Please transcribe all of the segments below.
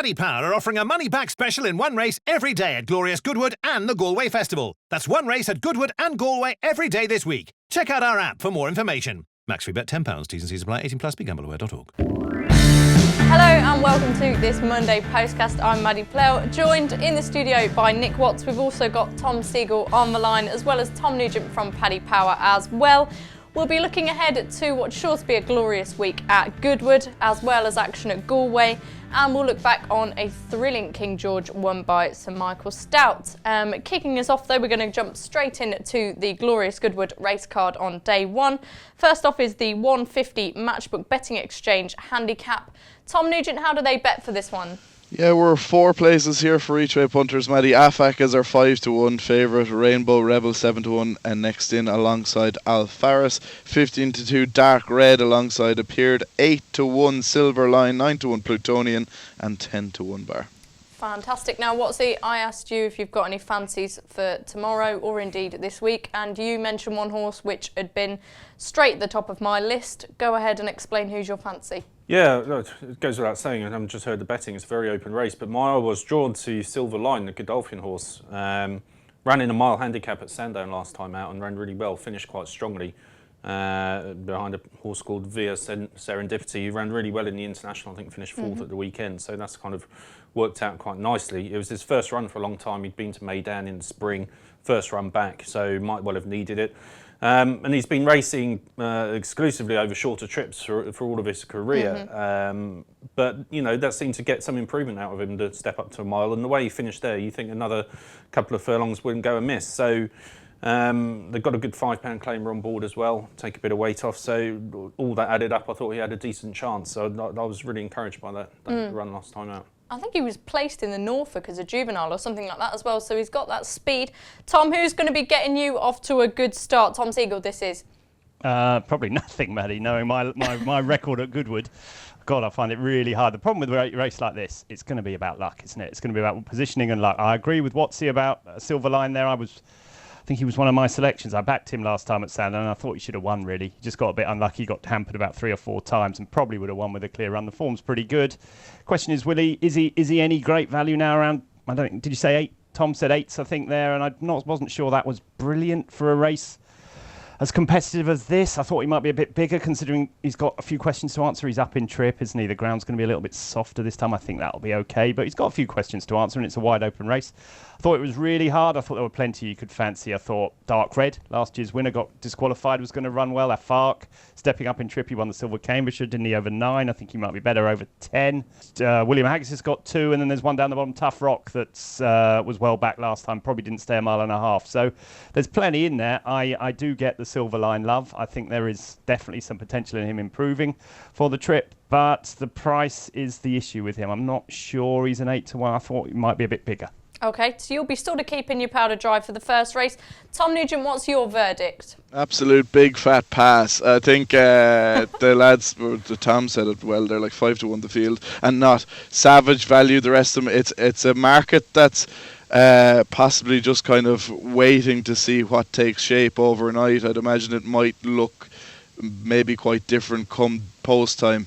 Paddy Power are offering a money-back special in one race every day at glorious Goodwood and the Galway Festival. That's one race at Goodwood and Galway every day this week. Check out our app for more information. Max free bet £10. T's and C's apply. 18 plus. BeGambleAware.org. Hello and welcome to this Monday Postcast. I'm Maddie Plell, joined in the studio by Nick Watts. We've also got Tom Siegel on the line, as well as Tom Nugent from Paddy Power as well. We'll be looking ahead to what's sure to be a glorious week at Goodwood, as well as action at Galway, and we'll look back on a thrilling King George won by Sir Michael Stoute. Kicking us off though, we're going to jump straight into the glorious Goodwood race card on day one. First off is the 150 Matchbook Betting Exchange handicap. Tom Nugent, how do they bet for this one? Yeah, we're 4 places here for each way punters, Maddie. Afak is our 5-1 favourite, Rainbow Rebel 7-1, and next in alongside Al Faris, 15-2 Dark Red alongside Appeared, 8-1 Silver Line, 9-1 Plutonian, and 10-1 Bar. Fantastic. Now, Watsy, I asked you if you've got any fancies for tomorrow or indeed this week, and you mentioned one horse which had been straight at the top of my list. Go ahead and explain who's your fancy. Yeah, it goes without saying, I haven't just heard the betting, it's a very open race, but my eye was drawn to Silver Line, the Godolphin horse. Ran in a mile handicap at Sandown last time out and ran really well, finished quite strongly behind a horse called Via Serendipity, who ran really well in the International, I think finished 4th at the weekend, so that's kind of worked out quite nicely. It was his first run for a long time, he'd been to Maiden in the spring, first run back, so might well have needed it. And he's been racing exclusively over shorter trips for all of his career. But, you know, that seemed to get some improvement out of him to step up to a mile. And the way he finished there, you think another couple of furlongs wouldn't go amiss. So they've got a good £5 claimer on board as well, take a bit of weight off. So all that added up, I thought he had a decent chance. So I was really encouraged by that run last time out. I think he was placed in the Norfolk as a juvenile or something like that as well, so he's got that speed. Tom, who's going to be getting you off to a good start? Tom Siegel, this is. Probably nothing, Maddie, knowing my record at Goodwood. God, I find it really hard. The problem with a race like this, it's going to be about luck, isn't it? It's going to be about positioning and luck. I agree with Watsy about Silver Line there. I think he was one of my selections. I backed him last time at Sandown and I thought he should have won, really. He just got a bit unlucky, got hampered about 3 or 4 times and probably would have won with a clear run. The form's pretty good. Question is, is he any great value now around, I don't think, did you say 8? Tom said 8s, I think, there, and I wasn't sure that was brilliant for a race as competitive as this. I thought he might be a bit bigger, considering he's got a few questions to answer. He's up in trip, isn't he? The ground's going to be a little bit softer this time. I think that'll be okay, but he's got a few questions to answer, and it's a wide open race. I thought it was really hard. I thought there were plenty you could fancy. I thought Dark Red, last year's winner, got disqualified, was going to run well. Afark, stepping up in trip, he won the Silver Cambridgeshire, didn't he, over 9? I think he might be better over 10. William Haggis has got 2, and then there's one down the bottom, Tough Rock, that was well back last time, probably didn't stay a mile and a half. So there's plenty in there. I do get the Silver Line love. I think there is definitely some potential in him improving for the trip, but the price is the issue with him. I'm not sure he's an 8-1. I thought he might be a bit bigger. Okay, so you'll be sort of keeping your powder dry for the first race. Tom Nugent, what's your verdict? Absolute big fat pass. I think the lads, Tom said it well, they're like 5-1 the field and not savage value. The rest of them, it's a market that's possibly just kind of waiting to see what takes shape overnight. I'd imagine it might look maybe quite different come post time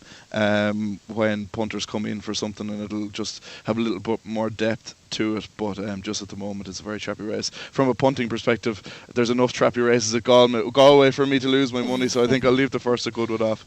when punters come in for something, and it'll just have a little bit more depth to it, but just at the moment it's a very trappy race. From a punting perspective, there's enough trappy races at Galway for me to lose my money, so I think I'll leave the first at Goodwood off.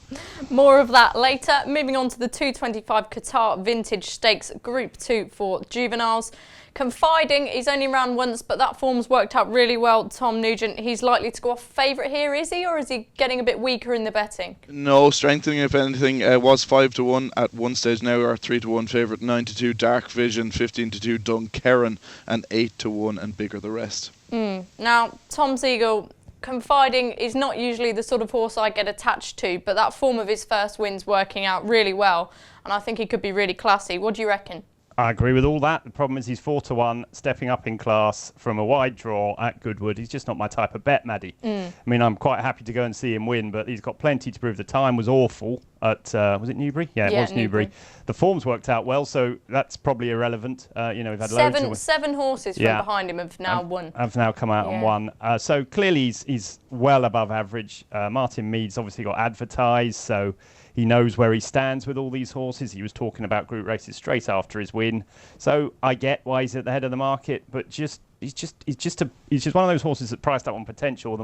More of that later. Moving on to the 225 Qatar Vintage Stakes Group 2 for juveniles. Confiding, he's only ran once, but that form's worked out really well. Tom Nugent, he's likely to go off favourite here, is he? Or is he getting a bit weaker in the betting? No, strengthening if anything. Was 5-1 at one stage, now our 3-1 favourite. 9-2 Dark Vision, 15-2 Dunkerran, and 8-1 and bigger the rest. Now, Tom Siegel, Confiding is not usually the sort of horse I get attached to, but that form of his first win's working out really well, and I think he could be really classy. What do you reckon? I agree with all that. The problem is he's 4-1, stepping up in class from a wide draw at Goodwood. He's just not my type of bet, Maddie. I mean, I'm quite happy to go and see him win, but he's got plenty to prove. The time was awful at, was it Newbury? Yeah, it was Newbury. The form's worked out well, so that's probably irrelevant. You know, we've had seven horses from behind him have now won. Have now come out and won. So clearly he's well above average. Martin Mead's obviously got advertised, so He knows where he stands with all these horses. He was talking about group races straight after his win. So I get why he's at the head of the market, but he's just one of those horses that priced up on potential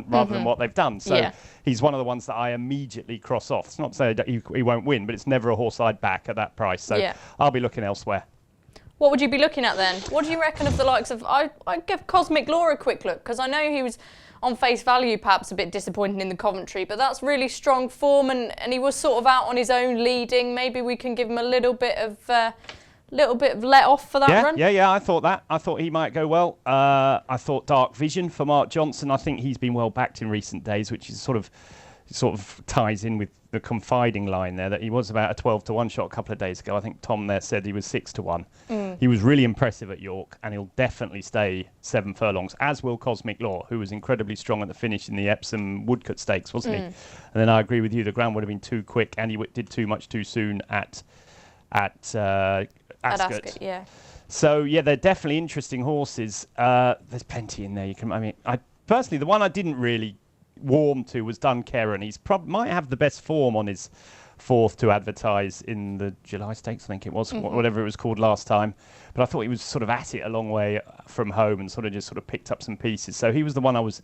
rather than what they've done. So he's one of the ones that I immediately cross off. It's not to say that he won't win, but it's never a horse I'd back at that price. So I'll be looking elsewhere. What would you be looking at then? What do you reckon of the likes of... I'd give Cosmic Law a quick look, because I know he was on face value perhaps a bit disappointing in the Coventry, but that's really strong form, and he was sort of out on his own leading. Maybe we can give him a little bit of let off for that run. Yeah, I thought that. I thought he might go well. I thought Dark Vision for Mark Johnson. I think he's been well backed in recent days, which is sort of ties in with the confiding line there, that he was about a 12-1 shot a couple of days ago. I think Tom there said he was 6-1. He was really impressive at York, and he'll definitely stay 7 furlongs, as will Cosmic Law, who was incredibly strong at the finish in the Epsom Woodcut Stakes, wasn't he? And then I agree with you, the ground would have been too quick, and he did too much too soon at Ascot. So they're definitely interesting horses. There's plenty in there. I personally, the one I didn't really warm to was Dunkerron. He's might have the best form on his 4th to advertise in the July Stakes, I think it was, whatever it was called last time. But I thought he was sort of at it a long way from home and sort of picked up some pieces. So he was the one I was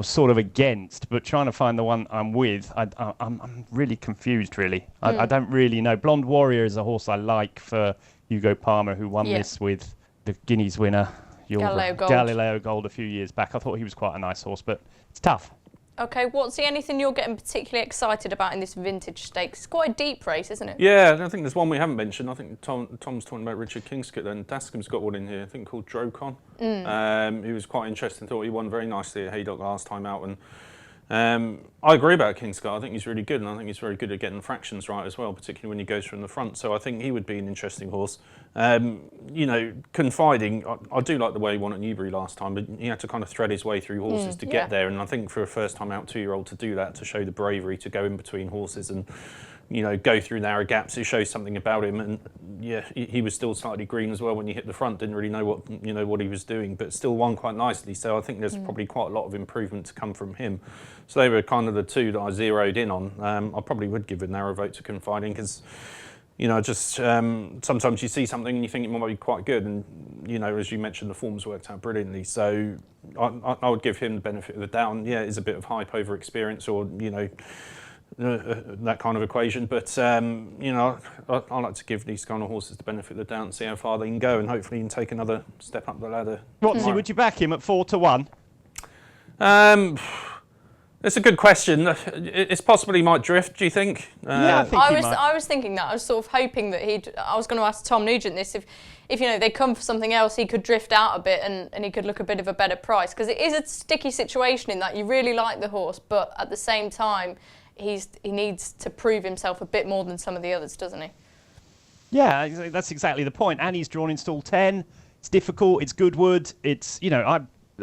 sort of against, but trying to find the one I'm with, I'm really confused, really. I don't really know. Blonde Warrior is a horse I like for Hugo Palmer, who won this with the Guineas winner, Galileo Gold a few years back. I thought he was quite a nice horse, but it's tough. Okay, anything you're getting particularly excited about in this vintage stakes? It's quite a deep race, isn't it? Yeah, I think there's one we haven't mentioned. I think Tom's talking about Richard Kingscote then. Dascombe's got one in here, I think called Drocon. He was quite interesting. Thought he won very nicely at Haydock last time out. And I agree about Kingscote. I think he's really good, and I think he's very good at getting fractions right as well, particularly when he goes from the front. So I think he would be an interesting horse. Confiding, I do like the way he won at Newbury last time, but he had to kind of thread his way through horses to get there. And I think for a first-time out 2-year-old to do that, to show the bravery to go in between horses and go through narrow gaps, it shows something about him. And he was still slightly green as well when he hit the front. Didn't really know what he was doing, but still won quite nicely. So I think there's probably quite a lot of improvement to come from him. So they were kind of the two that I zeroed in on. I probably would give a narrow vote to Confiding, because sometimes you see something and you think it might be quite good, and as you mentioned, the form's worked out brilliantly. So I would give him the benefit of the doubt. And it's a bit of hype over experience, or that kind of equation. But I like to give these kind of horses the benefit of the doubt and see how far they can go, and hopefully he can take another step up the ladder. Would you back him at 4-1? It's a good question. It's possible he might drift, do you think? I think he might. I was thinking that. I was sort of hoping that I was going to ask Tom Nugent this, if they come for something else, he could drift out a bit and he could look a bit of a better price. Because it is a sticky situation in that you really like the horse, but at the same time, he needs to prove himself a bit more than some of the others, doesn't he? Yeah, that's exactly the point. And he's drawn in stall 10. It's difficult. It's Goodwood. It's,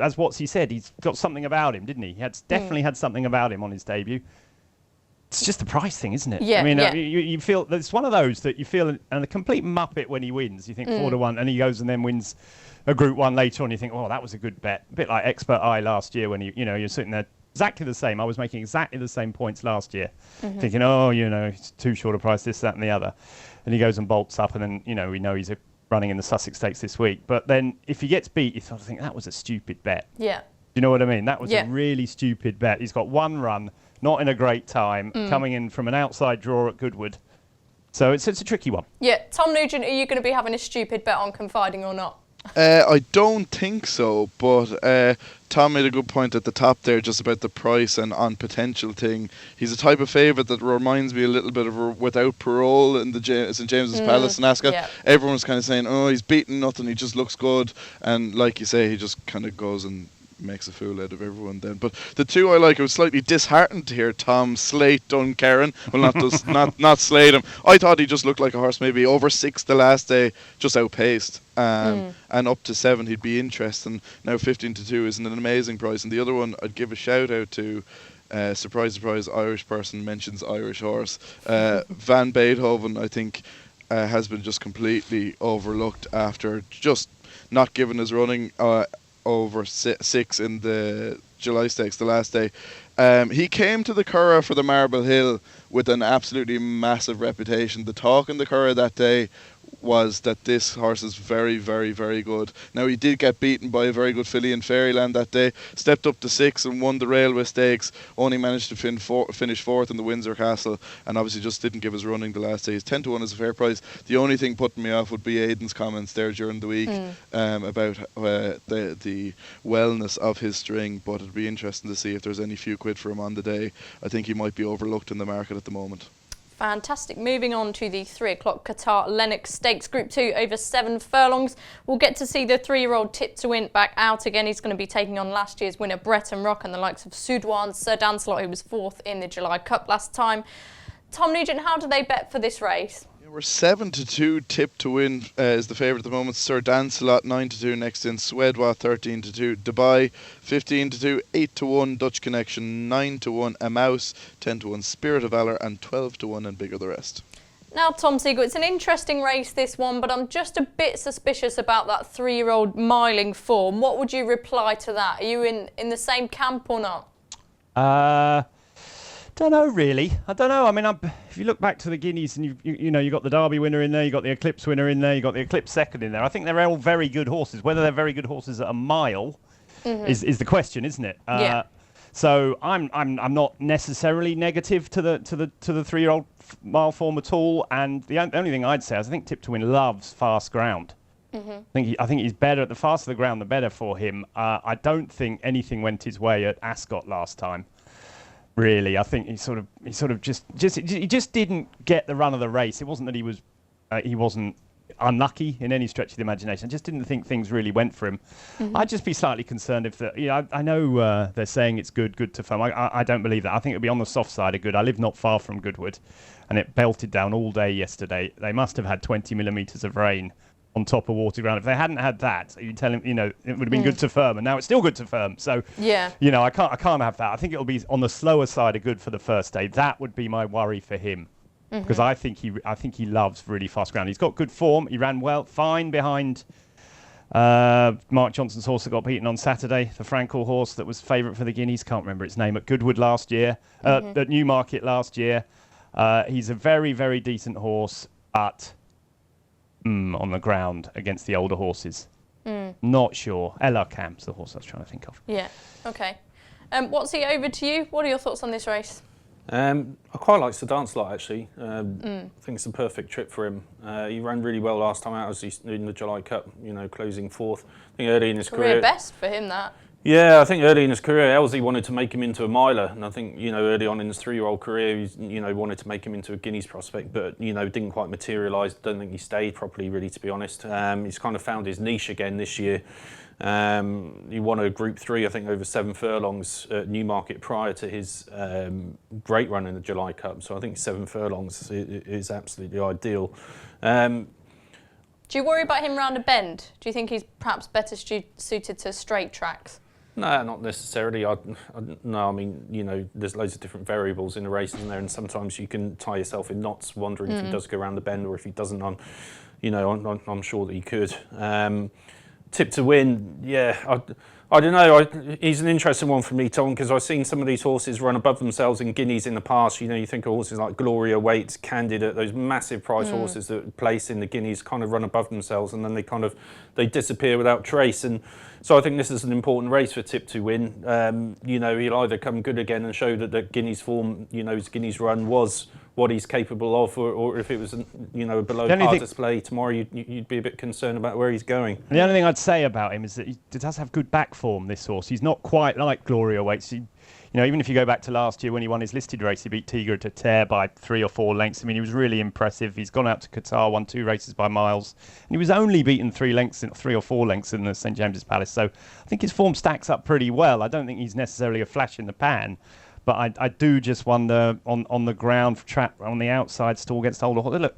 as Watsy said, he's got something about him, didn't he? He definitely had something about him on his debut. It's just the price thing, isn't it? Yeah. You feel it's one of those that you feel a complete muppet when he wins. You think 4-1, and he goes and then wins a Group 1 later on. You think, oh, that was a good bet. A bit like Expert Eye last year when you're sitting there exactly the same. I was making exactly the same points last year, thinking, it's too short a price, this, that, and the other. And he goes and bolts up, and then we know he's running in the Sussex Stakes this week. But then if he gets beat, you sort of think, that was a stupid bet. Yeah. You know what I mean? That was a really stupid bet. He's got one run, not in a great time, coming in from an outside draw at Goodwood. So it's a tricky one. Yeah. Tom Nugent, are you going to be having a stupid bet on Confiding or not? I don't think so, but Tom made a good point at the top there just about the price and on potential thing. He's a type of favourite that reminds me a little bit of Without Parole in the St James's Palace in Ascot. Yeah. Everyone's kind of saying, he's beaten nothing, he just looks good. And like you say, he just kind of goes and makes a fool out of everyone then. But the two I like, I was slightly disheartened to hear Tom slate Dunkerron. Well, not slate him. I thought he just looked like a horse maybe over 6 the last day, just outpaced. And up to 7 he'd be interesting. Now 15-2 isn't an amazing price. And the other one I'd give a shout out to, surprise, Irish person mentions Irish horse. Van Beethoven, I think, has been just completely overlooked after just not given his running over 6 in the July Stakes the last day. He came to the Curragh for the Marble Hill with an absolutely massive reputation. The talk in the Curragh that day was that this horse is very, very, very good. Now, he did get beaten by a very good filly in Fairyland that day, stepped up to 6 and won the Railway Stakes, only managed to finish 4th in the Windsor Castle, and obviously just didn't give his running the last day. He's 10-1 is a fair price. The only thing putting me off would be Aidan's comments there during the week about the wellness of his string, but it'd be interesting to see if there's any few quid for him on the day. I think he might be overlooked in the market at the moment. Fantastic. Moving on to the 3 o'clock Qatar Lennox Stakes Group 2 over 7 furlongs. We'll get to see the 3-year-old Tip to Win back out again. He's going to be taking on last year's winner Breton Rock and the likes of Sudwan, Sir Dancelot, who was 4th in the July Cup last time. Tom Nugent, how do they bet for this race? We're 7-2. Tip to Win is the favourite at the moment. Sir Dancelot 9-2. Next in Swedwa 13-2. Dubai 15-2. 8-1. Dutch Connection 9-1. A Mouse 10-1. Spirit of Valour and 12-1 and Bigger the Rest. Now, Tom Siegel, it's an interesting race, this one, but I'm just a bit suspicious about that 3-year-old miling form. What would you reply to that? Are you in the same camp or not? Don't know really. I don't know. I mean, if you look back to the Guineas and you got the Derby winner in there, you got the Eclipse winner in there, you got the Eclipse second in there. I think they're all very good horses. Whether they're very good horses at a mile is the question, isn't it? Yeah. So I'm not necessarily negative to the 3-year-old mile form at all. And the only thing I'd say is I think Tip to Win loves fast ground. I think he's better at the faster the ground, the better for him. I don't think anything went his way at Ascot last time. Really, I think he just didn't get the run of the race. It wasn't that he wasn't unlucky in any stretch of the imagination. I just didn't think things really went for him. I'd just be slightly concerned if I know they're saying it's good to firm. I don't believe that. I think it'll be on the soft side of good. I live not far from Goodwood, and it belted down all day yesterday. They must have had 20 millimetres of rain on top of water ground. If they hadn't had that, you tell him, it would have been good to firm, and now it's still good to firm. So, yeah, I can't have that. I think it'll be on the slower side of good for the first day. That would be my worry for him, because I think he loves really fast ground. He's got good form. He ran fine behind Mark Johnson's horse that got beaten on Saturday, the Frankel horse that was favourite for the Guineas. Can't remember its name, at Goodwood last year, at Newmarket last year. He's a very, very decent horse, but on the ground against the older horses. Not sure. Ella Camp's the horse I was trying to think of. Yeah, okay. What's he over to you? What are your thoughts on this race? I quite like Sir Dancelot, actually. I think it's a perfect trip for him. He ran really well last time out as he's in the July Cup, closing 4th. I think early in his career best for him, that. Yeah, I think early in his career, Elsie wanted to make him into a miler, and I think early on in his 3-year-old career, he wanted to make him into a Guineas prospect, but didn't quite materialise. Don't think he stayed properly, really, to be honest. He's kind of found his niche again this year. He won a Group 3, I think, over 7 furlongs at Newmarket prior to his great run in the July Cup. So I think 7 furlongs is absolutely ideal. Do you worry about him round a bend? Do you think he's perhaps better suited to straight tracks? No, not necessarily. No, I mean, there's loads of different variables in the race, isn't there? And sometimes you can tie yourself in knots, wondering if he does go around the bend or if he doesn't. I'm sure that he could. Tip to Win, yeah. I don't know. He's an interesting one for me, Tom, because I've seen some of these horses run above themselves in Guineas in the past. You think of horses like Gloria, Waits, Candidate, those massive price horses that place in the Guineas kind of run above themselves, and then they disappear without trace. And so I think this is an important race for Tip to Win. He'll either come good again and show that the Guineas form, his Guineas run was what he's capable of, or if it was a below par display tomorrow, you'd be a bit concerned about where he's going. The only thing I'd say about him is that he does have good back form, this horse. He's not quite like Gloria Waits. Even if you go back to last year when he won his listed race, he beat Tigre to Tear by 3 or 4 lengths. I mean, he was really impressive. He's gone out to Qatar, won 2 races by miles, and he was only beaten 3 or 4 lengths in the St James's Palace. So I think his form stacks up pretty well. I don't think he's necessarily a flash in the pan, but I do just wonder on the ground, trap on the outside, stall against older horse. Look,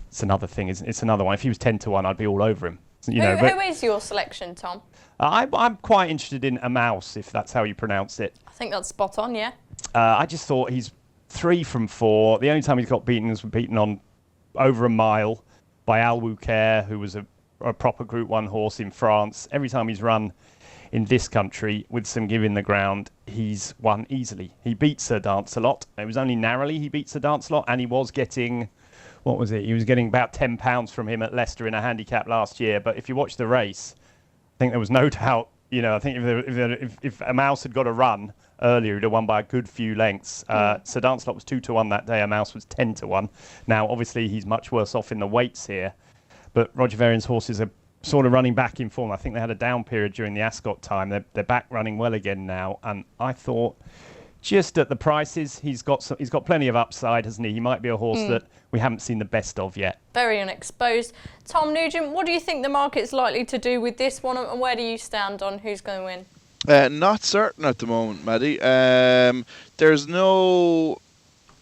it's another thing. It's another one. If he was 10-1, I'd be all over him. Who is your selection, Tom? I'm quite interested in A Mouse, if that's how you pronounce it. I think that's spot on, yeah. I just thought he's 3 from 4. The only time he's got beaten was beaten on over a mile by Al Wukair, who was a a proper Group 1 horse in France. Every time he's run in this country with some give in the ground, he's won easily. He beat Sir Dancelot. It was only narrowly he beat Sir Dancelot, and he was getting, what was it? He was getting about £10 from him at Leicester in a handicap last year. But if you watch the race, I think there was no doubt, I think if a mouse had got a run earlier, he'd have won by a good few lengths. Sir Dancelot was 2-1 that day, a mouse was 10-1. Now, obviously, he's much worse off in the weights here, but Roger Varian's horses are sort of running back in form. I think they had a down period during the Ascot time. They're back running well again now, and I thought just at the prices, he's got plenty of upside, hasn't he? He might be a horse that we haven't seen the best of yet. Very unexposed. Tom Nugent, what do you think the market's likely to do with this one, and where do you stand on who's going to win? Not certain at the moment, Maddie. There's no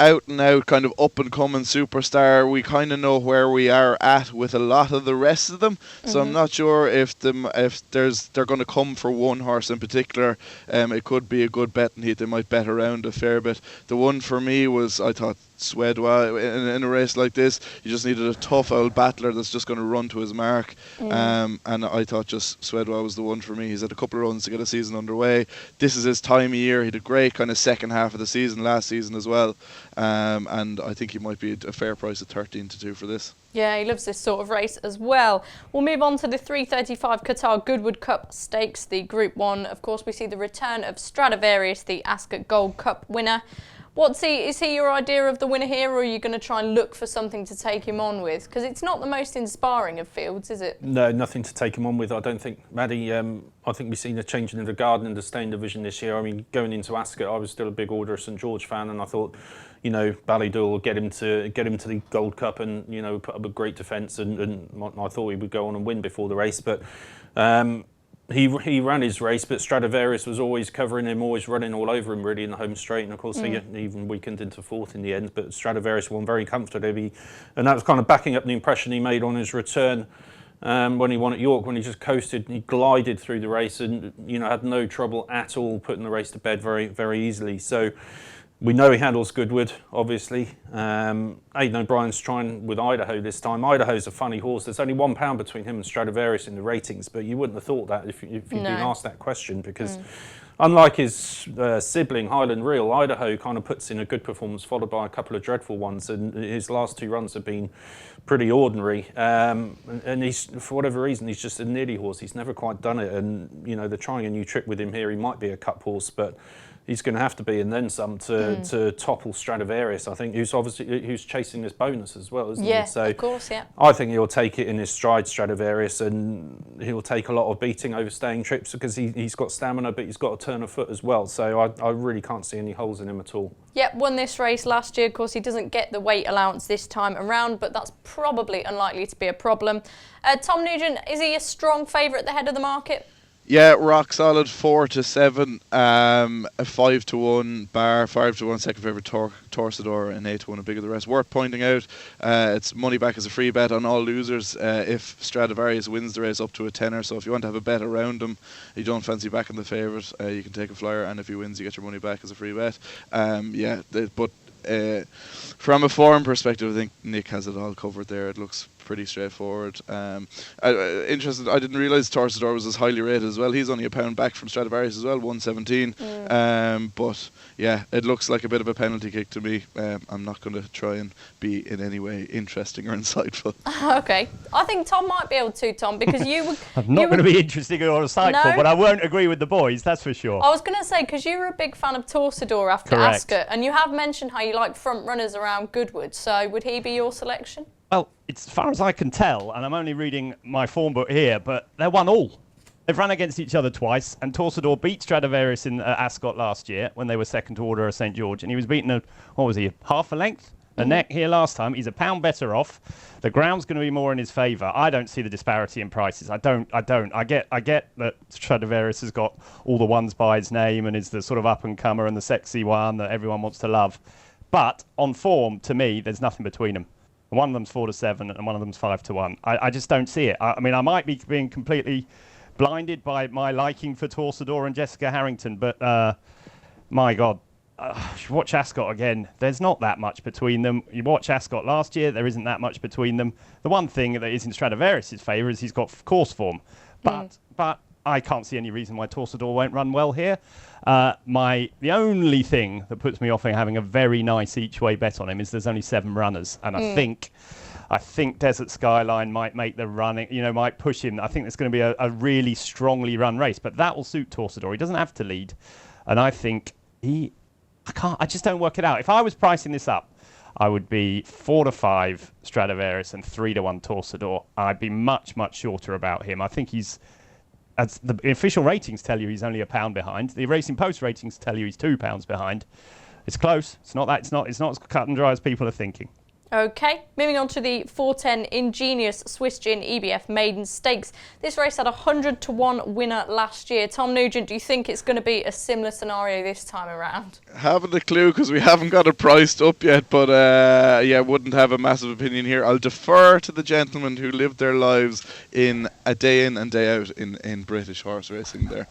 out and out kind of up and coming superstar. We kind of know where we are at with a lot of the rest of them, so I'm not sure if they're going to come for one horse in particular. It could be a good betting heat. They might bet around a fair bit. The one for me was, I thought, Swedwa. In a race like this, you just needed a tough old battler that's just going to run to his mark. And I thought just Swedwa was the one for me. He's had a couple of runs to get a season underway. This is his time of year. He had a great kind of second half of the season last season as well. And I think he might be a fair price at 13-2 for this. Yeah, he loves this sort of race as well. We'll move on to the 335 Qatar Goodwood Cup Stakes, the Group 1. Of course, we see the return of Stradivarius, the Ascot Gold Cup winner. Is he your idea of the winner here, or are you going to try and look for something to take him on with? Because it's not the most inspiring of fields, is it? No, nothing to take him on with. I don't think, Maddie, I think we've seen a change in the Garden and the Staying Division this year. I mean, going into Ascot, I was still a big Order of St George fan, and I thought, Ballydoyle will get him to the Gold Cup and, put up a great defence, and I thought he would go on and win before the race. But he ran his race, but Stradivarius was always covering him, always running all over him really in the home straight, and of course he even weakened into fourth in the end, but Stradivarius won very comfortably, and that was kind of backing up the impression he made on his return when he won at York, when he just coasted, he glided through the race and had no trouble at all putting the race to bed very, very easily. So we know he handles Goodwood, obviously. Aidan O'Brien's trying with Idaho this time. Idaho's a funny horse. There's only £1 between him and Stradivarius in the ratings, but you wouldn't have thought that if you'd been asked that question, because unlike his sibling Highland Real, Idaho kind of puts in a good performance followed by a couple of dreadful ones, and his last two runs have been pretty ordinary. And he's, for whatever reason, he's just a nearly horse. He's never quite done it, and they're trying a new trick with him here. He might be a cup horse, but he's going to have to be, and then some, to topple Stradivarius, I think, who's chasing this bonus as well, isn't he? So of course, yeah. I think he'll take it in his stride, Stradivarius, and he'll take a lot of beating over staying trips because he's got stamina, but he's got a turn of foot as well. So I really can't see any holes in him at all. Yeah, won this race last year. Of course, he doesn't get the weight allowance this time around, but that's probably unlikely to be a problem. Tom Nugent, is he a strong favourite at the head of the market? Yeah, rock solid 4-7, a 5-1 bar, 5-1 second favourite Torsador, and 8-1 a bigger the rest. Worth pointing out, it's money back as a free bet on all losers if Stradivarius wins the race up to a tenner. So if you want to have a bet around him, you don't fancy backing the favourite, you can take a flyer, and if he wins, you get your money back as a free bet. From a form perspective, I think Nick has it all covered there. It looks pretty straightforward. Interesting, I didn't realise Torsador was as highly rated as well. He's only £1 back from Stradivarius as well, 117. But yeah, it looks like a bit of a penalty kick to me. I'm not going to try and be in any way interesting or insightful. Okay, I think Tom might be able to, Tom, because you were... I'm not going to be interesting or insightful, but I won't agree with the boys, that's for sure. I was going to say, because you were a big fan of Torsador after Ascot, and you have mentioned how you like front runners around Goodwood, so would he be your selection? Well, it's, as far as I can tell, and I'm only reading my form book here, but they're 1-1. They've run against each other twice, and Torsador beat Stradivarius in Ascot last year when they were second to Order of St George, and he was beaten half a length? A neck here last time. He's £1 better off. The ground's going to be more in his favour. I don't see the disparity in prices. I don't. I get that Stradivarius has got all the ones by his name and is the sort of up-and-comer and the sexy one that everyone wants to love. But on form, to me, there's nothing between them. One of them's 4-7 and one of them's 5-1. I just don't see it. I mean, I might be being completely blinded by my liking for Torsador and Jessica Harrington, but my God, you watch Ascot again, there's not that much between them. You watch Ascot last year, there isn't that much between them. The one thing that is in Stradivarius' favour is he's got course form. But I can't see any reason why Torcedor won't run well here. The only thing that puts me off having a very nice each-way bet on him is there's only 7 runners. And I think Desert Skyline might make the running, might push him. I think it's going to be a really strongly run race. But that will suit Torcedor. He doesn't have to lead. And I think I just don't work it out. If I was pricing this up, I would be 4-5 Stradivarius and 3-1 Torcedor. I'd be much, much shorter about him. I think he's, as the official ratings tell you, he's only £1 behind. The Racing Post ratings tell you he's £2 behind. It's close. It's not as cut and dry as people are thinking. Okay, moving on to the 410 Ingenious Swiss Gin EBF Maiden Stakes. This race had a 100-1 winner last year. Tom Nugent, do you think it's going to be a similar scenario this time around? Haven't a clue because we haven't got it priced up yet, but wouldn't have a massive opinion here. I'll defer to the gentlemen who lived their lives in a day in and day out in British horse racing there.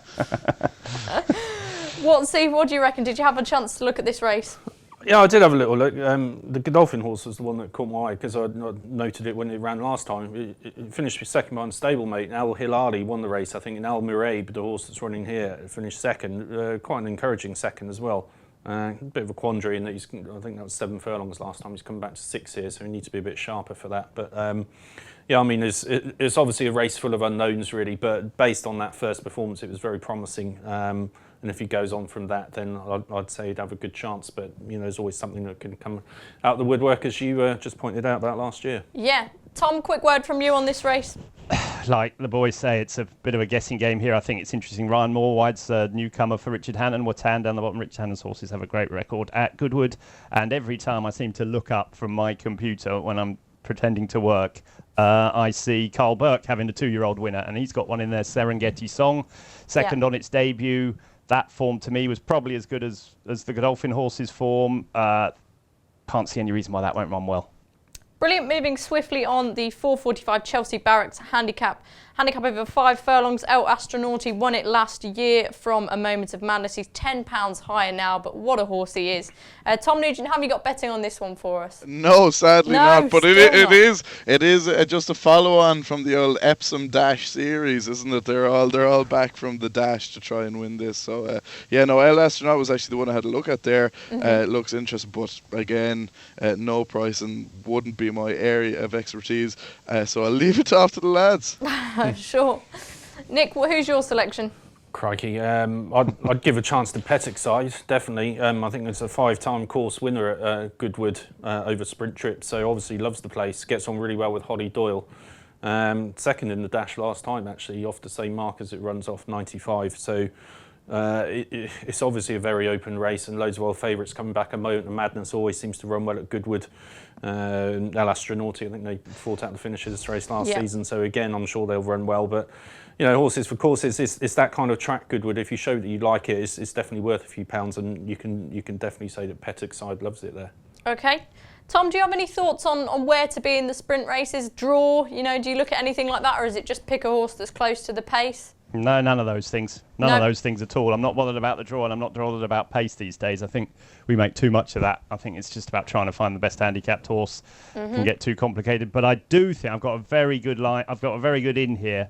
Steve, what do you reckon? Did you have a chance to look at this race? Yeah, I did have a little look. The Godolphin horse was the one that caught my eye because I noted it when it ran last time. It finished second behind stablemate. Al Hilali won the race, I think, and Al Muraib, the horse that's running here, finished second. Quite an encouraging second as well. A bit of a quandary in that I think that was 7 furlongs last time. He's come back to 6 here, so we need to be a bit sharper for that. But it's obviously a race full of unknowns, really. But based on that first performance, it was very promising. And if he goes on from that, then I'd say he'd have a good chance. But, there's always something that can come out the woodwork, as you just pointed out about last year. Yeah. Tom, quick word from you on this race. Like the boys say, it's a bit of a guessing game here. I think it's interesting. Ryan Moorwide's a newcomer for Richard Hannon. Watan down the bottom. Richard Hannon's horses have a great record at Goodwood. And every time I seem to look up from my computer when I'm pretending to work, I see Carl Burke having a 2-year-old winner. And he's got one in there, Serengeti Song. Second on its debut. That form to me was probably as good as the Godolphin horse's form. Can't see any reason why that won't run well. Brilliant. Moving swiftly on, the 4:45 Chelsea Barracks handicap. Handicap over 5 furlongs. El Astronauti won it last year from A Moment of Madness. He's £10 higher now, but what a horse he is. Tom Nugent, have you got betting on this one for us? No, sadly not. But it is just a follow-on from the old Epsom Dash series, isn't it? They're all back from the Dash to try and win this. So El Astronaut was actually the one I had a look at there. It looks interesting, but again, no price and wouldn't be my area of expertise. So I'll leave it off to the lads. Sure. Nick, who's your selection? Crikey. I'd give a chance to Pettickside, definitely. I think it's a 5-time course winner at Goodwood over Sprint Trip, so obviously loves the place, gets on really well with Holly Doyle. Second in the Dash last time, actually, off the same mark as it runs off 95. So it's obviously a very open race and loads of old favourites coming back. A Moment of Madness always seems to run well at Goodwood. El Astronauti, I think they fought out the finish of this race last season, so again, I'm sure they'll run well. But horses for courses, it's that kind of track, Goodwood. If you show that you like it, it's definitely worth a few pounds, and you can definitely say that Pettickside loves it there. Okay. Tom, do you have any thoughts on where to be in the sprint races? Draw, do you look at anything like that, or is it just pick a horse that's close to the pace? No, none of those things. None of those things at all. I'm not bothered about the draw, and I'm not bothered about pace these days. I think we make too much of that. I think it's just about trying to find the best handicapped horse. Can get too complicated. But I do think I've got a very good line. I've got a very good in here.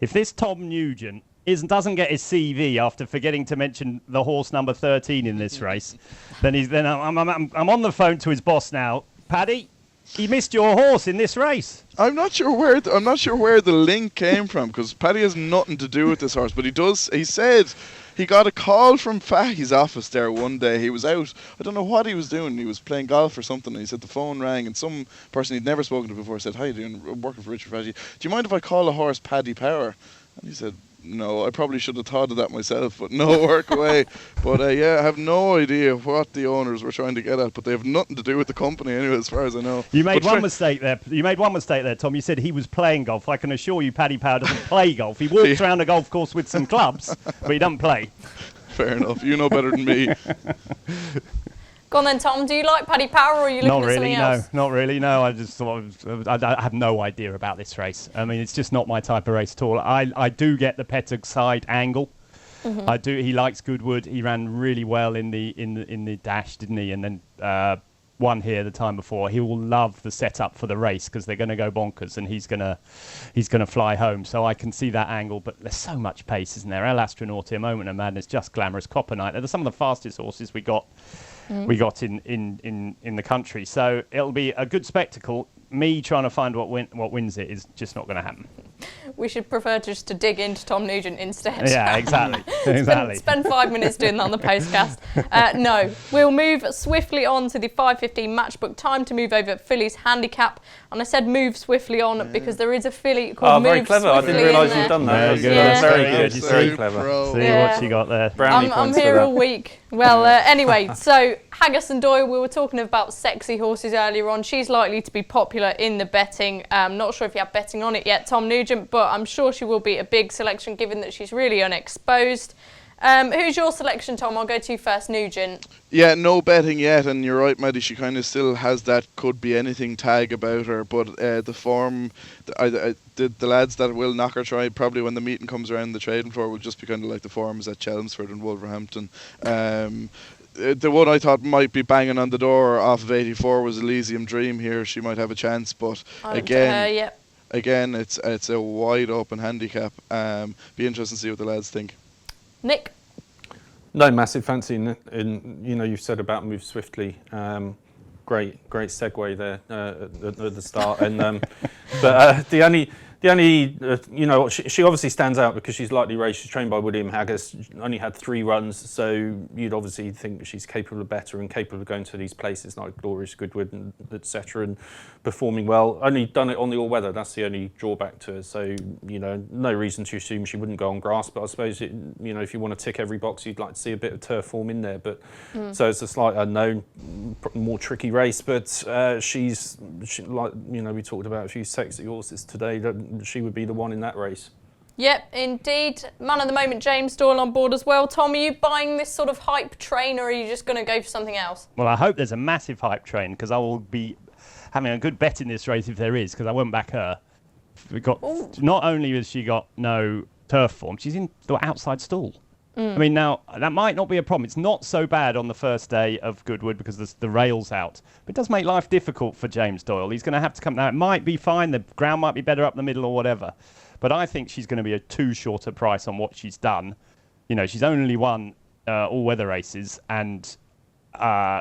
If this Tom Nugent doesn't get his CV after forgetting to mention the horse number 13 in this race, then I'm on the phone to his boss now. Paddy, he missed your horse in this race. I'm not sure where the link came from, because Paddy has nothing to do with this horse, but he said he got a call from Fahy's office there one day. He was out, I don't know what he was doing, he was playing golf or something, and he said the phone rang, and some person he'd never spoken to before said, "How you doing? I'm working for Richard Fahy. Do you mind if I call a horse Paddy Power?" And he said, "No, I probably should have thought of that myself, but no, work away." But I have no idea what the owners were trying to get at, but they have nothing to do with the company anyway, as far as I know. You made one mistake there, Tom. You said he was playing golf. I can assure you Paddy Power doesn't play golf. He walks around a golf course with some clubs, but he doesn't play. Fair enough. You know better than me. Go on then, Tom. Do you like Paddy Power, or are you looking at something else? Not really, no. I just thought I have no idea about this race. I mean, it's just not my type of race at all. I do get the Pettickside angle. He likes Goodwood. He ran really well in the dash, didn't he? And then won here the time before. He will love the setup for the race because they're going to go bonkers and he's going to fly home. So I can see that angle, but there's so much pace, isn't there? El Astronaute, Moment of Madness, Just Glamorous, Copper Knight. They're some of the fastest horses we got in the country. So it'll be a good spectacle. Me trying to find what wins it is just not going to happen. We should prefer just to dig into Tom Nugent instead. Yeah, exactly. Spend 5 minutes doing that on the Postcast. No, we'll move swiftly on to the 5:15 matchbook. Time to move over Filly's handicap. And I said move swiftly on because there is a filly called Move very clever. I Swiftly didn't realise in you'd done there. that. Yeah. Very good. Very clever. See what you got there. Brownie I'm points for here that. all week. Well, anyway, so Haggis and Doyle, we were talking about sexy horses earlier on. She's likely to be popular in the betting. Not sure if you have betting on it yet, Tom Nugent, but I'm sure she will be a big selection given that she's really unexposed. Who's your selection, Tom? I'll go to you first, Nugent. Yeah, no betting yet, and you're right, Maddie. She kind of still has that could be anything tag about her, but the form, the lads that will knock her try probably when the meeting comes around the trading floor will just be kind of like the forms at Chelmsford and Wolverhampton. The one I thought might be banging on the door off of 84 was Elysium Dream here. She might have a chance, but again, it's a wide open handicap. Be interesting to see what the lads think. Nick? No massive fancy in you've said about Move Swiftly. Great segue there at the start. And but the only she obviously stands out because she's lightly raced. She's trained by William Haggis. Only had 3 runs, so you'd obviously think she's capable of better and capable of going to these places like Glorious Goodwood and etc. and performing well. Only done it on the all-weather. That's the only drawback to it. So no reason to assume she wouldn't go on grass. But I suppose if you want to tick every box, you'd like to see a bit of turf form in there. But so it's a slight unknown, more tricky race. But she's like we talked about a few sexy horses today. She would be the one in that race. Yep, indeed. Man of the moment, James Doyle on board as well. Tom, are you buying this sort of hype train or are you just going to go for something else? Well, I hope there's a massive hype train because I will be having a good bet in this race if there is, because I won't back her. Not only has she got no turf form, she's in the outside stall. I mean, now, that might not be a problem. It's not so bad on the first day of Goodwood because the rail's out. But it does make life difficult for James Doyle. He's going to have to come... Now, it might be fine. The ground might be better up the middle or whatever. But I think she's going to be a too short a price on what she's done. She's only won all-weather races. And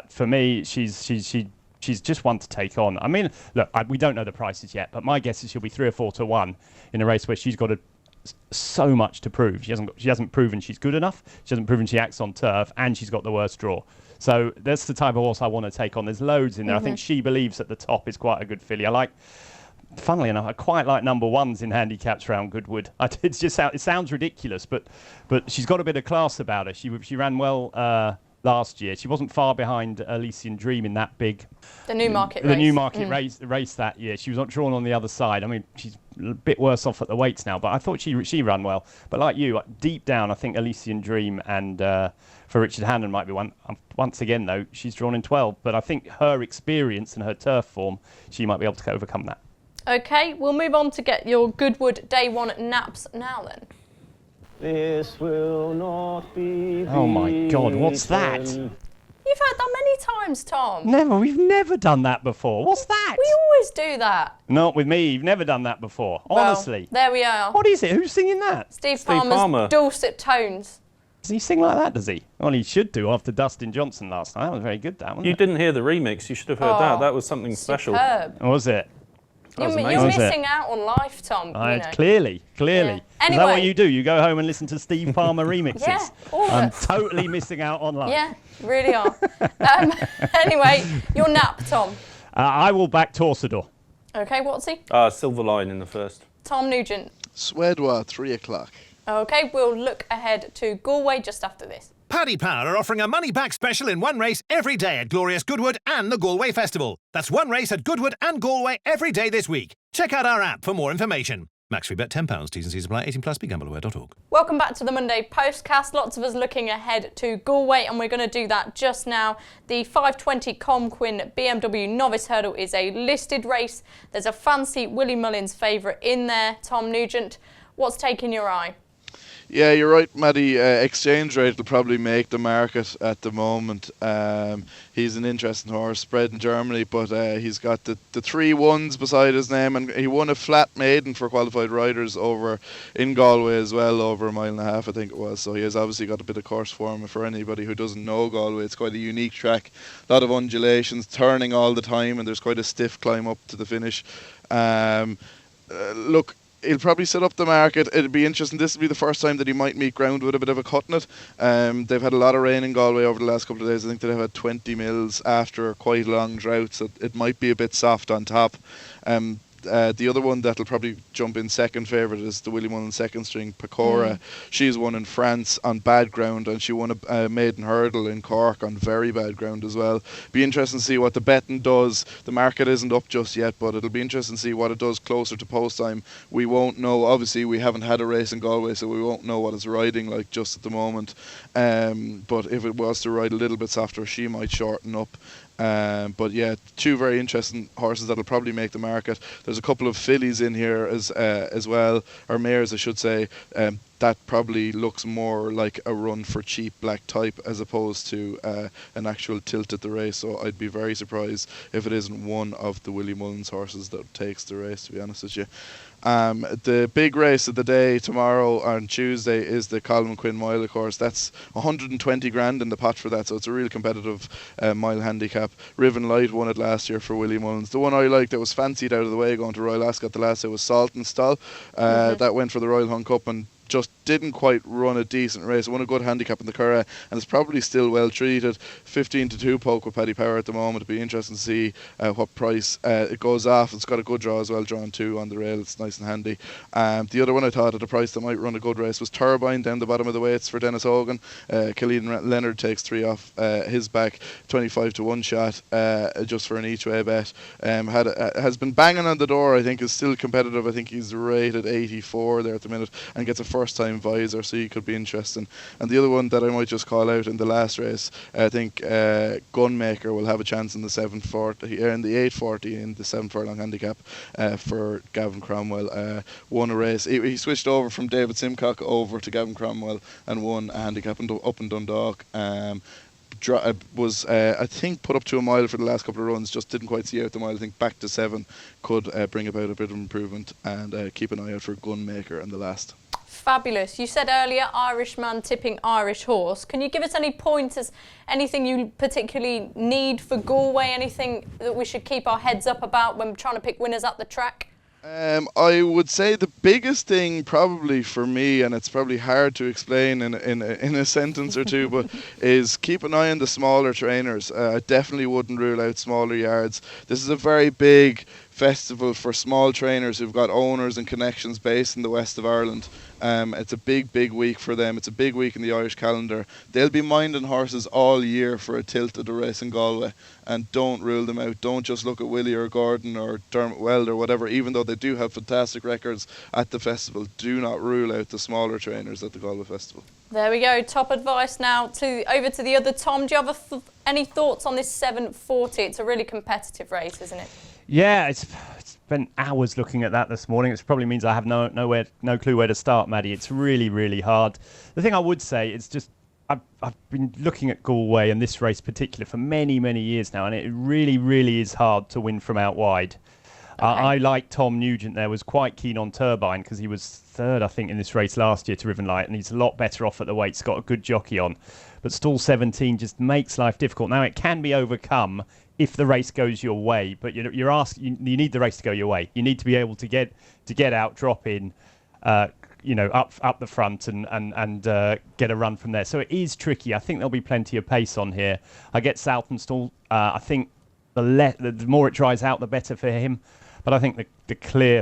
for me, she's just one to take on. I mean, look, we don't know the prices yet. But my guess is she'll be 3 or 4 to 1 in a race where she's got so much to prove. She hasn't proven she's good enough. She hasn't proven she acts on turf, and she's got the worst draw. So that's the type of horse I want to take on. There's loads in there. I think She Believes at the top is quite a good filly. Funnily enough, I quite like number 1s in handicaps around Goodwood. It sounds ridiculous, but she's got a bit of class about her. She ran well last year. She wasn't far behind Elysian Dream in that big... The Newmarket race that year. She was not drawn on the other side. I mean, she's a bit worse off at the weights now, but I thought she ran well. But like you, deep down, I think Elysian Dream and for Richard Hannon might be one. Once again, though, she's drawn in 12. But I think her experience and her turf form, she might be able to overcome that. OK, we'll move on to get your Goodwood Day 1 naps now then. This will not be. Oh my God, what's that? You've heard that many times, Tom. We've never done that before. What's that? We always do that. Not with me. You've never done that before. Honestly. Well, there we are. What is it? Who's singing that? Steve Palmer's dulcet tones. Does he sing like that, does he? Well, he should do after Dustin Johnson last night. That was very good, that one. You didn't hear the remix. You should have heard that. That was something special. Superb. Was it? You're missing out on life, Tom. Clearly. Yeah. Is Anyway, that what you do? You go home and listen to Steve Palmer remixes? Yeah, all of I'm it. totally missing out on life. Yeah, really are. Anyway, your nap, Tom. I will back Torsador. OK, what's he? Silver Line in the first. Tom Nugent. Swedwa, 3 o'clock. OK, we'll look ahead to Galway just after this. Paddy Power are offering a money-back special in one race every day at Glorious Goodwood and the Galway Festival. That's one race at Goodwood and Galway every day this week. Check out our app for more information. Max free bet £10. T's and C's apply. 18+. BeGambleAware.org. Welcome back to the Monday Postcast. Lots of us looking ahead to Galway, and we're going to do that just now. The 520 Comquin BMW Novice Hurdle is a listed race. There's a fancy Willie Mullins favourite in there, Tom Nugent. What's taking your eye? Yeah, you're right, Matty. Exchange rate will probably make the market at the moment. He's an interesting horse, bred in Germany, but he's got the 3 1s beside his name, and he won a flat maiden for qualified riders over in Galway as well, over 1.5 miles, I think it was. So he has obviously got a bit of course form. For anybody who doesn't know Galway, it's quite a unique track. A lot of undulations, turning all the time, and there's quite a stiff climb up to the finish. Look, he'll probably set up the market. It'll be interesting. This will be the first time that he might meet ground with a bit of a cut in it. They've had a lot of rain in Galway over the last couple of days. I think they've had 20 mils after quite a long drought, so it might be a bit soft on top. The other one that'll probably jump in second favourite is the Willie Mullen second string, Pecora. She's won in France on bad ground, and she won a maiden hurdle in Cork on very bad ground as well. Be interesting to see what the betting does. The market isn't up just yet, but it'll be interesting to see what it does closer to post time. We won't know. Obviously, we haven't had a race in Galway, so we won't know what it's riding like just at the moment. But if it was to ride a little bit softer, she might shorten up. But yeah, 2 very interesting horses that'll probably make the market. There's a couple of fillies in here as well, or mares I should say, that probably looks more like a run for cheap black type as opposed to an actual tilt at the race. So I'd be very surprised if it isn't one of the Willie Mullins horses that takes the race, to be honest with you. The big race of the day tomorrow on Tuesday is the Colin Quinn Mile, of course. That's 120 grand in the pot for that, so it's a real competitive mile handicap. Riven Light won it last year for Willie Mullins. The one I liked that was fancied out of the way going to Royal Ascot the last day was Salt and Stall. That went for the Royal Hunt Cup and just didn't quite run a decent race. Won a good handicap in the Curragh and is probably still well treated. 15-2 poke with Paddy Power at the moment. It'll be interesting to see what price it goes off. It's got a good draw as well, drawn 2 on the rail. It's nice and handy. The other one I thought at a price that might run a good race was Turbine down the bottom of the weights for Dennis Hogan. Killeen Leonard takes 3 off his back, 25-1 shot just for an each way bet. Has been banging on the door. I think is still competitive. I think he's rated 84 there at the minute and gets a first time visor, so he could be interesting. And the other one that I might just call out in the last race, I think Gunmaker will have a chance in the 740 in the 840 in the 7 furlong handicap for Gavin Cromwell. Won a race. He switched over from David Simcock over to Gavin Cromwell and won a handicap up in Dundalk. Was I think put up to a mile for the last couple of runs, just didn't quite see out the mile. I think back to 7 could bring about a bit of improvement, and keep an eye out for Gunmaker in the last. Fabulous. You said earlier Irishman tipping Irish horse. Can you give us any pointers, anything you particularly need for Galway, anything that we should keep our heads up about when trying to pick winners at the track? I would say the biggest thing probably for me, and it's probably hard to explain in a sentence or two, but is keep an eye on the smaller trainers. I definitely wouldn't rule out smaller yards. This is a very big festival for small trainers who've got owners and connections based in the west of Ireland. It's a big week for them. It's a big week in the Irish calendar. They'll be minding horses all year for a tilt at the race in Galway, and don't rule them out. Don't just look at Willie or Gordon or Dermot Weld or whatever, even though they do have fantastic records at the festival. Do not rule out the smaller trainers at the Galway Festival. There we go. Top advice now. Over to the other Tom. Do you have any thoughts on this 740? It's a really competitive race, isn't it? Yeah, it's spent hours looking at that this morning. It probably means I have no clue where to start, Maddie. It's really hard. The thing I would say is just I've been looking at Galway and this race particular for many years now, and it really is hard to win from out wide. Okay. I like Tom Nugent there, was quite keen on Turbine because he was third, I think, in this race last year to Riven Light, and he's a lot better off at the weight. He's got a good jockey on. But stall 17 just makes life difficult. Now, it can be overcome if the race goes your way, but you need the race to go your way. You need to be able to get out, drop in, up the front and get a run from there. So it is tricky. I think there'll be plenty of pace on here. I get Southern stall. I think the more it dries out, the better for him. But I think the clear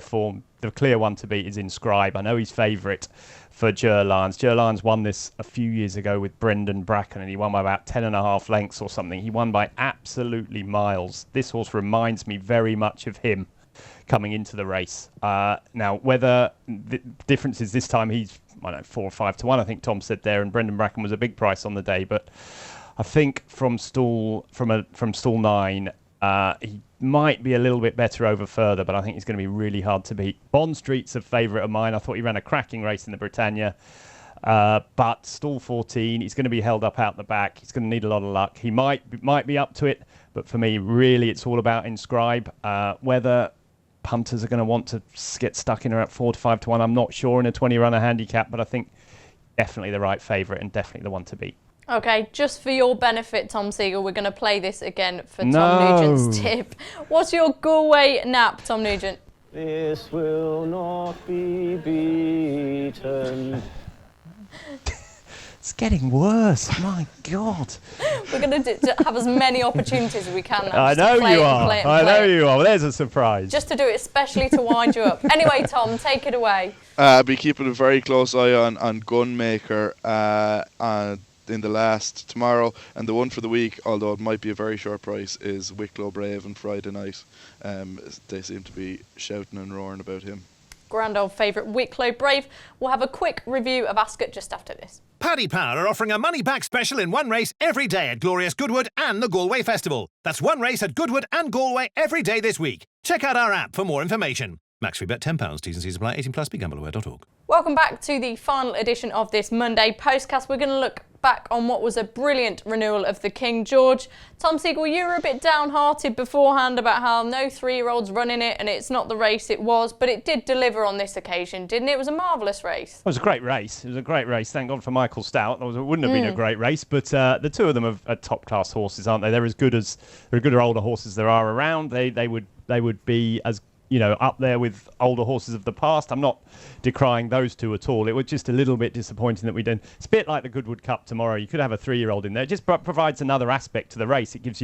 one to beat is Inscribe. I know he's favourite for Ger Lyons. Ger Lyons won this a few years ago with Brendan Bracken, and he won by about 10.5 lengths or something. He won by absolutely miles. This horse reminds me very much of him coming into the race. Now, whether the difference is this time he's 4 or 5 to 1, I think Tom said there, and Brendan Bracken was a big price on the day. But I think from stall 9, he might be a little bit better over further, but I think he's going to be really hard to beat. Bond Street's a favourite of mine. I thought he ran a cracking race in the Britannia. But stall 14, he's going to be held up out the back. He's going to need a lot of luck. He might be up to it, but for me, really, it's all about Inscribe. Whether punters are going to want to get stuck in her at 4 to 5 to 1, I'm not sure in a 20-runner handicap, but I think definitely the right favourite and definitely the one to beat. Okay, just for your benefit, Tom Siegel, we're going to play this again for Tom Nugent's tip. What's your Galway nap, Tom Nugent? This will not be beaten. It's getting worse. My God. We're going to have as many opportunities as we can now. I know you are. I know you are. Well, there's a surprise. Just to do it especially to wind you up. Anyway, Tom, take it away. I'll be keeping a very close eye on Gunmaker in the last tomorrow, and the one for the week, although it might be a very short price, is Wicklow Brave on Friday night. They seem to be shouting and roaring about him. Grand old favourite Wicklow Brave. We'll have a quick review of Ascot just after this. Paddy Power are offering a money-back special in one race every day at glorious Goodwood and the Galway Festival. That's one race at Goodwood and Galway every day this week. Check out our app for more information. Max free bet £10. T's and C's apply. 18 plus. BeGambleAware.org. Welcome back to the final edition of this Monday Postcast. We're going to look back on what was a brilliant renewal of the King George. Tom Siegel, you were a bit downhearted beforehand about how no 3-year-olds running it and it's not the race it was, but it did deliver on this occasion, didn't it? It was a marvellous race. It was a great race. It was a great race. Thank God for Michael Stout. It wouldn't have been a great race, but the two of them are top-class horses, aren't they? They're as good as older horses there are around. They would be as up there with older horses of the past. I'm not decrying those two at all. It was just a little bit disappointing that we didn't. It's a bit like the Goodwood Cup tomorrow. You could have a 3-year-old in there. It just provides another aspect to the race. It gives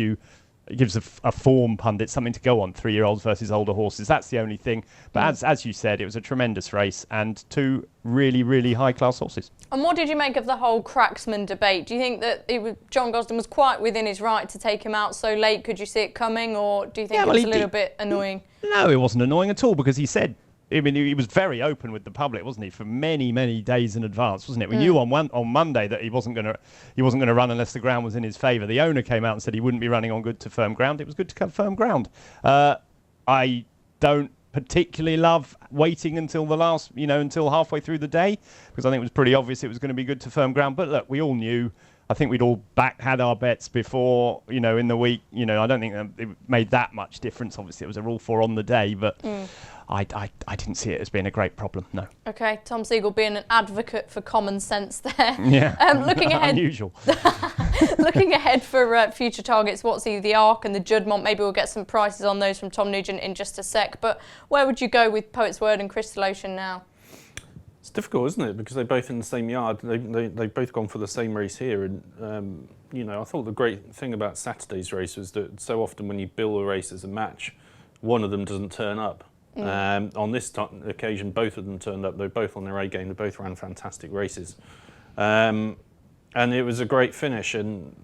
a form pundit something to go on, 3-year-olds versus older horses. That's the only thing. But as you said, it was a tremendous race and two really, really high-class horses. And what did you make of the whole Cracksman debate? Do you think that John Gosden was quite within his right to take him out so late? Could you see it coming, or do you think it was a little bit annoying? No, it wasn't annoying at all, because he said, he was very open with the public, wasn't he, for many, many days in advance, wasn't it? We knew on Monday that he wasn't going to run unless the ground was in his favour. The owner came out and said he wouldn't be running on good to firm ground. It was good to firm ground. I don't particularly love waiting until the last, until halfway through the day, because I think it was pretty obvious it was going to be good to firm ground. But look, we all knew. I think we'd all had our bets before, in the week. I don't think it made that much difference. Obviously, it was a Rule 4 on the day, but I didn't see it as being a great problem, no. Okay, Tom Siegel being an advocate for common sense there. Yeah, looking ahead, unusual. Looking ahead for future targets, what's the Arc and the Juddmonte? Maybe we'll get some prices on those from Tom Nugent in just a sec. But where would you go with Poet's Word and Crystal Ocean now? It's difficult, isn't it? Because they're both in the same yard. They've both gone for the same race here. And, I thought the great thing about Saturday's race was that so often when you bill a race as a match, one of them doesn't turn up. On this occasion, both of them turned up. They're both on their A game. They both ran fantastic races. And it was a great finish. And,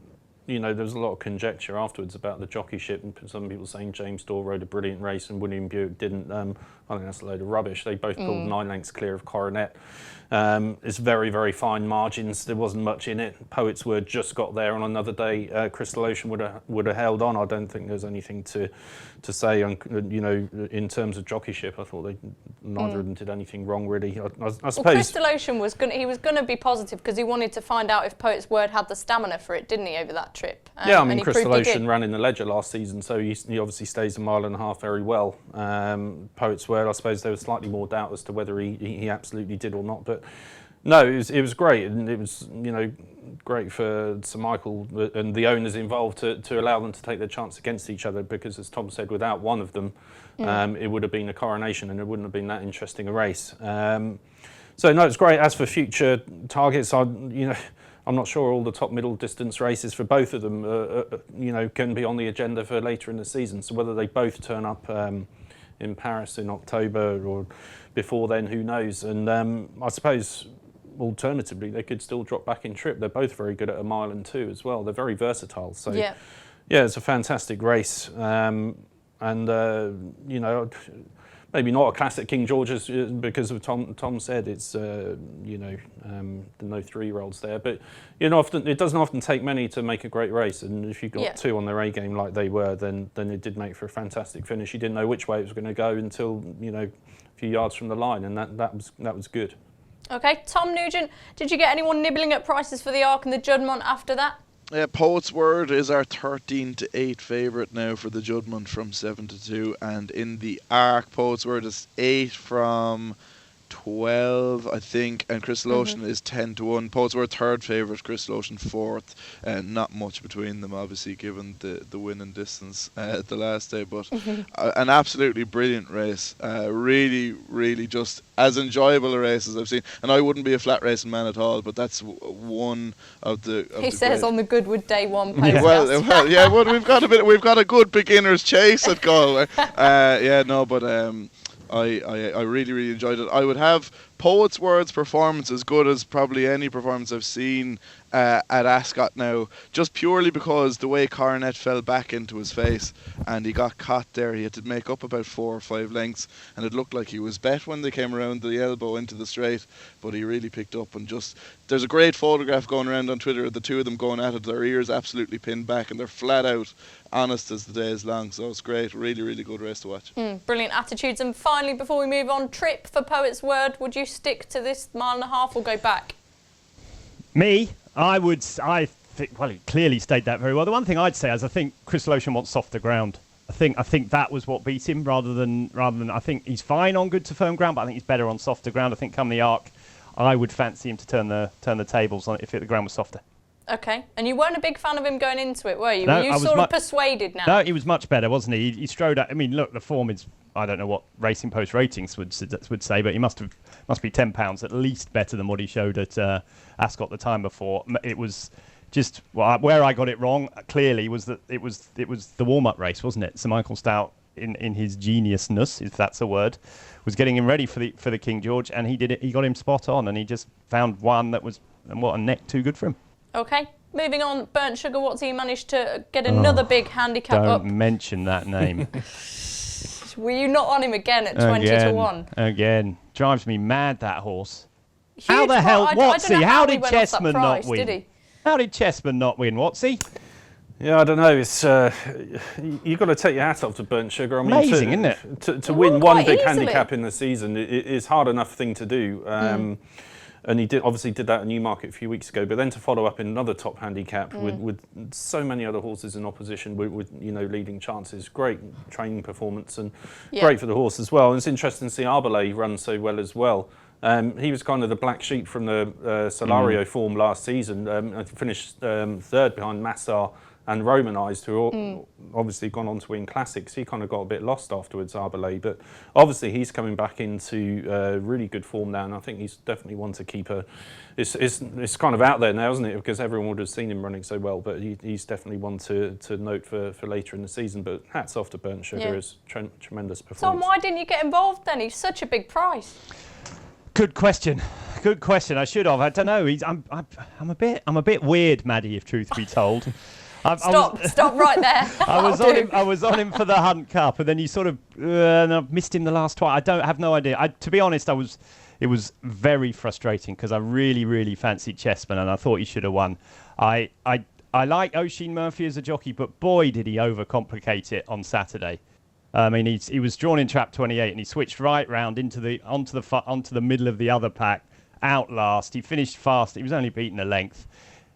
there was a lot of conjecture afterwards about the jockeyship. And some people saying James Dorr rode a brilliant race and William Buick didn't. I think that's a load of rubbish. They both pulled 9 lengths clear of Coronet. It's very, very fine margins. There wasn't much in it. Poet's Word just got there on another day. Crystal Ocean would have held on. I don't think there's anything to say. In terms of jockeyship, I thought neither of them did anything wrong really. I suppose. Well, Crystal Ocean was going to be positive because he wanted to find out if Poet's Word had the stamina for it, didn't he, over that trip? Crystal Ocean ran in the Ledger last season, so he obviously stays a mile and a half very well. Poet's Word, I suppose there was slightly more doubt as to whether he absolutely did or not, but no, it was great, and it was great for Sir Michael and the owners involved to allow them to take their chance against each other, because as Tom said, without one of them, it would have been a coronation and it wouldn't have been that interesting a race. So no, it's great. As for future targets, I'm not sure all the top middle distance races for both of them, can be on the agenda for later in the season. So whether they both turn up in Paris in October or before then, who knows? And I suppose alternatively, they could still drop back in trip. They're both very good at a mile and 2 as well. They're very versatile. So yeah, it's a fantastic race. Maybe not a classic King George's because of Tom said it's the no 3-year-olds there, but it doesn't often take many to make a great race, and if you've got 2 on their A game like they were, then it did make for a fantastic finish. You didn't know which way it was going to go until a few yards from the line, and that was good. Okay, Tom Nugent, did you get anyone nibbling at prices for the Ark and the Juddmonte after that? Poet's Word is our 13-8 favourite now for the Juddmonte from 7-2, and in the Ark, Poet's Word is 8 from 12, I think, and Crystal Ocean is 10-1. Poet's Word third favourite, Crystal Ocean fourth. Not much between them, obviously, given the win and distance the last day, but an absolutely brilliant race. Really, really just as enjoyable a race as I've seen. And I wouldn't be a flat racing man at all, but that's one of the. He says great. On the Goodwood Day 1 podcast. Well, yeah, well, we've got a good beginner's chase at Galway. I really, really enjoyed it. I would have Poet's Word's performance as good as probably any performance I've seen at Ascot now, just purely because the way Coronet fell back into his face and he got caught there. He had to make up about 4 or 5 lengths, and it looked like he was bet when they came around the elbow into the straight, but he really picked up. And just, there's a great photograph going around on Twitter of the two of them going at it, their ears absolutely pinned back, and they're flat out honest as the day is long. So it's great, really, really good race to watch. Brilliant attitudes. And finally, before we move on, trip for Poet's Word, would you stick to this 1.5 miles or go back? Me, I think, well, he clearly stayed that very well. The one thing I'd say is I think Crystal Ocean wants softer ground. I think that was what beat him rather than I think he's fine on good to firm ground, but I think he's better on softer ground. I think come the Ark, I would fancy him to turn the tables on it if the ground was softer. Okay, and you weren't a big fan of him going into it, were you? No, were you sort of persuaded now? No, he was much better, wasn't he? He strode out. I mean, look, the form is, I don't know what Racing Post ratings would say, but he must be £10 at least better than what he showed at Ascot the time before. It was just where I got it wrong. Clearly, was that it was the warm-up race, wasn't it? Sir Michael Stout, in his geniusness, if that's a word, was getting him ready for the King George, and he did it. He got him spot on, and he just found one that was a neck too good for him. Okay, moving on, Burnt Sugar, what's he managed to get another big handicap up? Don't mention that name. Were you not on him again at 20-1? Again. Drives me mad, that horse. Huge how the hell, Watsy, how did Chessman not win? How did Chessman not win, Watsy? Yeah, I don't know. It's you've got to take your hat off to Burnt Sugar. I mean, amazing, isn't it? To win one big handicap in the season is hard enough thing to do. And he obviously did that at Newmarket a few weeks ago, but then to follow up in another top handicap with so many other horses in opposition with leading chances, great training performance and great for the horse as well. And it's interesting to see Arbalay run so well as well. He was kind of the black sheep from the Solario form last season. I finished third behind Massar and Romanised, who obviously gone on to win classics. He kind of got a bit lost afterwards, Arbalay, but obviously he's coming back into really good form now, and I think he's definitely one to keep it's kind of out there now, isn't it? Because everyone would have seen him running so well, but he's definitely one to note for later in the season. But hats off to Burnt Sugar, his tremendous performance. So why didn't you get involved then? He's such a big price. Good question. I should have. I don't know. I'm a bit weird, Maddie, if truth be told. Stop right there. I was on him for the Hunt Cup, and then you sort of and I've missed him the last twice. I have no idea. To be honest, it was very frustrating because I really, really fancied Chessman, and I thought he should have won. I like Oisin Murphy as a jockey, but boy, did he overcomplicate it on Saturday. I mean, he was drawn in trap 28, and he switched right round onto the middle of the other pack, out last. He finished fast. He was only beaten a length.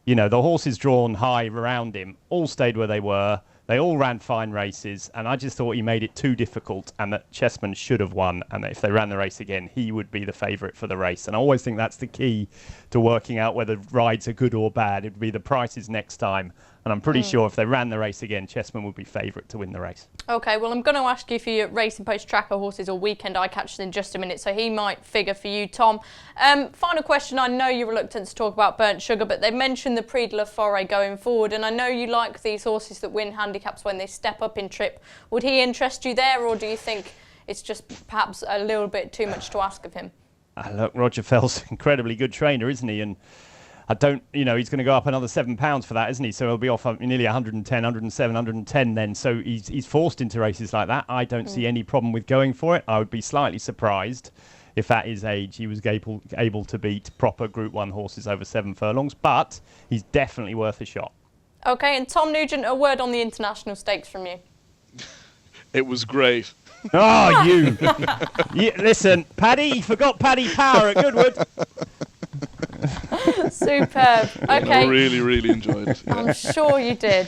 The horses drawn high around him all stayed where they were. They all ran fine races, and I just thought he made it too difficult, and that Chessman should have won, and that if they ran the race again, he would be the favourite for the race. And I always think that's the key to working out whether rides are good or bad. It would be the prices next time, and I'm pretty sure if they ran the race again, Chessman would be favourite to win the race. Okay, well, I'm going to ask you for your Racing Post tracker horses or weekend eye catchers in just a minute, so he might figure for you, Tom. Final question. I know you're reluctant to talk about Burnt Sugar, but they mentioned the Prix de la Forêt going forward, and I know you like these horses that win handicaps when they step up in trip. Would he interest you there, or do you think it's just perhaps a little bit too much to ask of him? Look, Roger Fell's an incredibly good trainer, isn't he? And I don't, he's going to go up another £7 for that, isn't he? So he'll be off nearly 110, 107, 110 then. So he's forced into races like that. I don't see any problem with going for it. I would be slightly surprised if at his age he was able to beat proper Group 1 horses over 7 furlongs. But he's definitely worth a shot. Okay, and Tom Nugent, a word on the international stakes from you. It was great. Oh, you. Listen, Paddy, you forgot Paddy Power at Goodwood. Superb. Okay. I really, really enjoyed it. Yeah. I'm sure you did.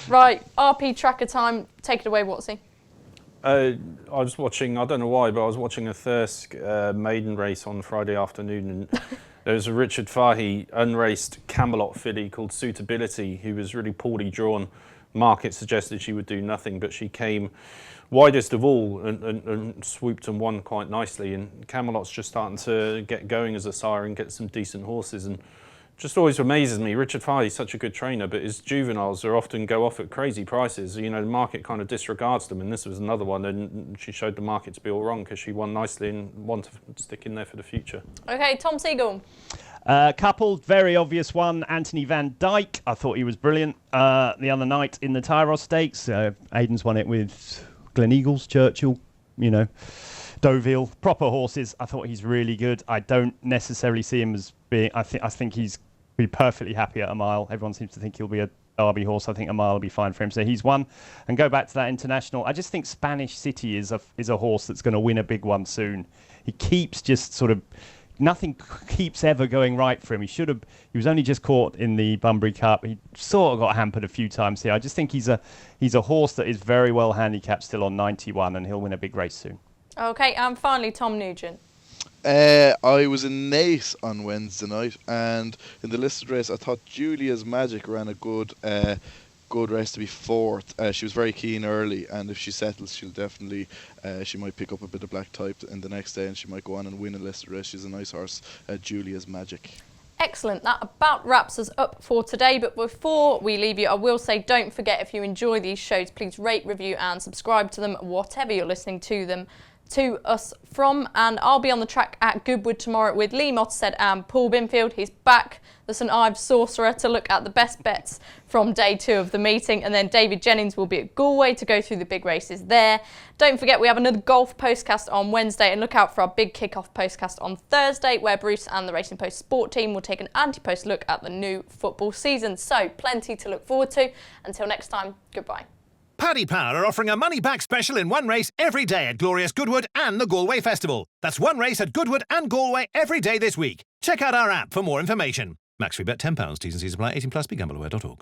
Right, RP tracker time. Take it away, Watsy. I was watching, I don't know why, but I was watching a Thirsk maiden race on Friday afternoon, and there was a Richard Fahey unraced Camelot filly called Suitability, who was really poorly drawn. Market suggested she would do nothing, but she came widest of all and swooped and won quite nicely. And Camelot's just starting to get going as a sire and get some decent horses. And just always amazes me. Richard Fahey's such a good trainer, but his juveniles are often go off at crazy prices. You know, the market kind of disregards them, and this was another one. And she showed the market to be all wrong because she won nicely and want to stick in there for the future. Okay, Tom Siegel. Couple, very obvious one, Anthony Van Dyke. I thought he was brilliant the other night in the Tyros Stakes. Aidan's won it with Gleneagles, Churchill, Deauville, proper horses. I thought he's really good. I don't necessarily see him as being. I think he's be perfectly happy at a mile. Everyone seems to think he'll be a Derby horse. I think a mile will be fine for him. So he's won. And go back to that international. I just think Spanish City is a horse that's going to win a big one soon. He keeps just sort of. Nothing keeps ever going right for him. He was only just caught in the Bunbury Cup. He sort of got hampered a few times here. I just think he's a horse that is very well handicapped still on 91, and he'll win a big race soon. Okay, and finally, Tom Nugent. I was in Naas on Wednesday night, and in the listed race, I thought Julia's Magic ran a good race to be fourth. She was very keen early, and if she settles, she'll definitely she might pick up a bit of black type in the next day, and she might go on and win a listed race. She's a nice horse, Julia's Magic. Excellent. That about wraps us up for today. But before we leave you, I will say don't forget, if you enjoy these shows, please rate, review and subscribe to them, whatever you're listening to us from. And I'll be on the track at Goodwood tomorrow with Lee Mottershead and Paul Binfield. He's back, the St Ives Sorcerer, to look at the best bets from day 2 of the meeting. And then David Jennings will be at Galway to go through the big races there. Don't forget, we have another golf postcast on Wednesday, and look out for our big kick-off postcast on Thursday, where Bruce and the Racing Post Sport team will take an anti-post look at the new football season. So plenty to look forward to. Until next time, goodbye. Paddy Power are offering a money-back special in one race every day at glorious Goodwood and the Galway Festival. That's one race at Goodwood and Galway every day this week. Check out our app for more information. Max free bet £10. T's and C's apply. 18+. BeGambleAware.org.